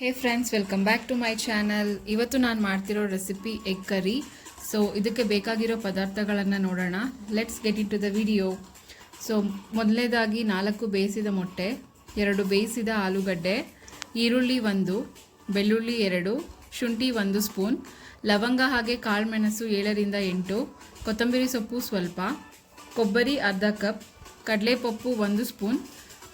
Hey friends, welcome back to my channel. ಇವತ್ತು ನಾನು ಮಾಡ್ತಿರೋ ರೆಸಿಪಿ ಎಗ್ ಕರಿ. ಸೊ ಇದಕ್ಕೆ ಬೇಕಾಗಿರೋ ಪದಾರ್ಥಗಳನ್ನು ನೋಡೋಣ. Let's get into the video. So ಮೊದಲನೇದಾಗಿ 4 ಬೇಯಿಸಿದ ಮೊಟ್ಟೆ, 2 ಬೇಯಿಸಿದ ಆಲೂಗಡ್ಡೆ, ಈರುಳ್ಳಿ 1, ಬೆಳ್ಳುಳ್ಳಿ 2, ಶುಂಠಿ 1 ಸ್ಪೂನ್, ಲವಂಗ ಹಾಗೆ ಕಾಳುಮೆಣಸು 7ರಿಂದ 8, ಕೊತ್ತಂಬರಿ ಸೊಪ್ಪು ಸ್ವಲ್ಪ, ಕೊಬ್ಬರಿ ಅರ್ಧ ಕಪ್, ಕಡಲೆಪಪ್ಪು 1 ಸ್ಪೂನ್,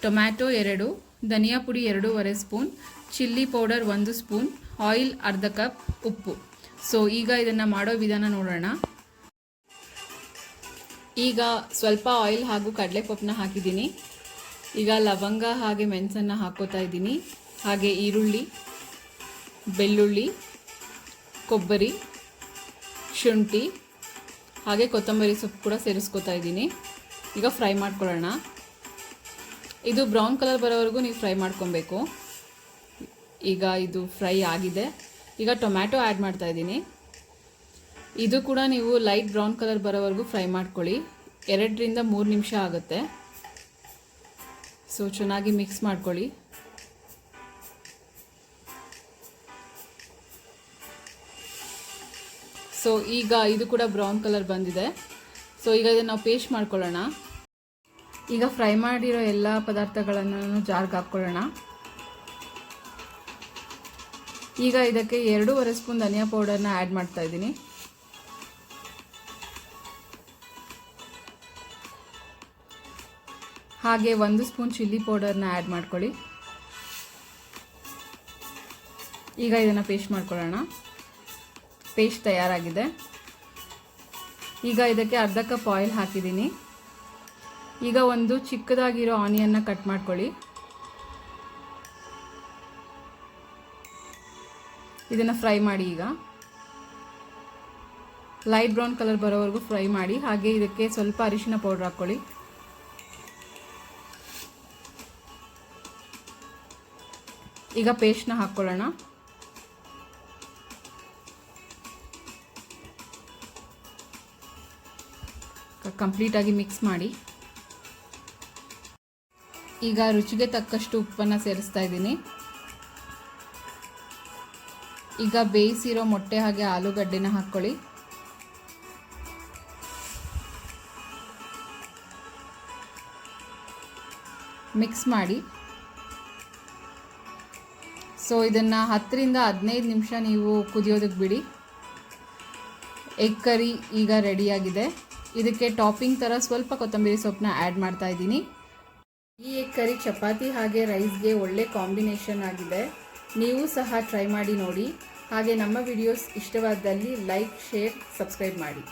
ಟೊಮ್ಯಾಟೊ 2, ಧನಿಯಾ ಪುಡಿ 2.5 spoon, chilli powder 1 spoon, oil ಅರ್ಧ ಕಪ್, ಉಪ್ಪು. ಸೊ ಈಗ ಇದನ್ನು ಮಾಡೋ ವಿಧಾನ ನೋಡೋಣ. ಈಗ ಸ್ವಲ್ಪ ಆಯಿಲ್ ಹಾಗೂ ಕಡಲೆಪಪ್ಪನ್ನ ಹಾಕಿದ್ದೀನಿ. ಈಗ ಲವಂಗ ಹಾಗೆ ಮೆಣಸನ್ನು ಹಾಕೋತಾ ಇದ್ದೀನಿ. ಹಾಗೆ ಈರುಳ್ಳಿ, ಬೆಳ್ಳುಳ್ಳಿ, ಕೊಬ್ಬರಿ, ಶುಂಠಿ ಹಾಗೆ ಕೊತ್ತಂಬರಿ ಸೊಪ್ಪು ಕೂಡ ಸೇರಿಸ್ಕೋತಾ ಇದ್ದೀನಿ. ಈಗ ಫ್ರೈ ಮಾಡ್ಕೊಳ್ಳೋಣ. ಇದು ಬ್ರೌನ್ ಕಲರ್ ಬರೋವರೆಗೂ ನೀವು ಫ್ರೈ ಮಾಡ್ಕೊಬೇಕು. ಈಗ ಇದು ಫ್ರೈ ಆಗಿದೆ. ಈಗ ಟೊಮ್ಯಾಟೊ ಆ್ಯಡ್ ಮಾಡ್ತಾ ಇದ್ದೀನಿ. ಇದು ಕೂಡ ನೀವು ಲೈಟ್ ಬ್ರೌನ್ ಕಲರ್ ಬರೋವರೆಗೂ ಫ್ರೈ ಮಾಡ್ಕೊಳ್ಳಿ. 2ರಿಂದ 3 ನಿಮಿಷ ಆಗುತ್ತೆ. ಸೊ ಚೆನ್ನಾಗಿ ಮಿಕ್ಸ್ ಮಾಡ್ಕೊಳ್ಳಿ. ಸೊ ಈಗ ಇದು ಕೂಡ ಬ್ರೌನ್ ಕಲರ್ ಬಂದಿದೆ. ಸೊ ಈಗ ಇದನ್ನು ನಾವು ಪೇಸ್ಟ್ ಮಾಡ್ಕೊಳ್ಳೋಣ. ಈಗ ಫ್ರೈ ಮಾಡಿರೋ ಎಲ್ಲ ಪದಾರ್ಥಗಳನ್ನು ಜಾರ್ಗೆ ಹಾಕ್ಕೊಳ್ಳೋಣ. ಈಗ ಇದಕ್ಕೆ 2.5 ಸ್ಪೂನ್ ಧನಿಯಾ ಪೌಡರ್ನ ಆ್ಯಡ್ ಮಾಡ್ತಾ ಇದ್ದೀನಿ. ಹಾಗೆ 1 ಸ್ಪೂನ್ ಚಿಲ್ಲಿ ಪೌಡರ್ನ ಆ್ಯಡ್ ಮಾಡ್ಕೊಳ್ಳಿ. ಈಗ ಇದನ್ನು ಪೇಸ್ಟ್ ಮಾಡ್ಕೊಳ್ಳೋಣ. ಪೇಸ್ಟ್ ತಯಾರಾಗಿದೆ. ಈಗ ಇದಕ್ಕೆ ಅರ್ಧ ಕಪ್ ಆಯಿಲ್ ಹಾಕಿದ್ದೀನಿ. ಈಗ ಒಂದು ಚಿಕ್ಕದಾಗಿರೋ ಆನಿಯನ್ನ ಕಟ್ ಮಾಡ್ಕೊಳ್ಳಿ. ಇದನ್ನು ಫ್ರೈ ಮಾಡಿ. ಈಗ ಲೈಟ್ ಬ್ರೌನ್ ಕಲರ್ ಬರೋವರೆಗೂ ಫ್ರೈ ಮಾಡಿ. ಹಾಗೆ ಇದಕ್ಕೆ ಸ್ವಲ್ಪ ಅರಿಶಿನ ಪೌಡರ್ ಹಾಕ್ಕೊಳ್ಳಿ. ಈಗ ಪೇಸ್ಟ್ನ ಹಾಕ್ಕೊಳ್ಳೋಣ. ಕಂಪ್ಲೀಟಾಗಿ ಮಿಕ್ಸ್ ಮಾಡಿ. ಈಗ ರುಚಿಗೆ ತಕ್ಕಷ್ಟು ಉಪ್ಪನ್ನು ಸೇರಿಸ್ತಾ ಇದ್ದೀನಿ. ಈಗ ಬೇಯಿಸಿರೋ ಮೊಟ್ಟೆ ಹಾಗೆ ಆಲೂಗಡ್ಡೆನ ಹಾಕ್ಕೊಳ್ಳಿ. ಮಿಕ್ಸ್ ಮಾಡಿ. ಸೊ ಇದನ್ನು 10ರಿಂದ 15 ನಿಮಿಷ ನೀವು ಕುದಿಯೋದಕ್ಕೆ ಬಿಡಿ. ಎಗ್ ಕರಿ ಈಗ ರೆಡಿಯಾಗಿದೆ. ಇದಕ್ಕೆ ಟಾಪಿಂಗ್ ಥರ ಸ್ವಲ್ಪ ಕೊತ್ತಂಬರಿ ಸೊಪ್ಪನ್ನ ಆ್ಯಡ್ ಮಾಡ್ತಾ ಇದ್ದೀನಿ. ಈ ಎಗ್ ಕರಿ ಚಪಾತಿ ಹಾಗೆ ರೈಸ್ಗೆ ಒಳ್ಳೆ ಕಾಂಬಿನೇಷನ್ ಆಗಿದೆ. ನೀವು ಸಹ ಟ್ರೈ ಮಾಡಿ ನೋಡಿ. ಹಾಗೆ ನಮ್ಮ ವಿಡಿಯೋಸ್ ಇಷ್ಟವಾದಲ್ಲಿ ಲೈಕ್, ಶೇರ್, ಸಬ್ಸ್ಕ್ರೈಬ್ ಮಾಡಿ.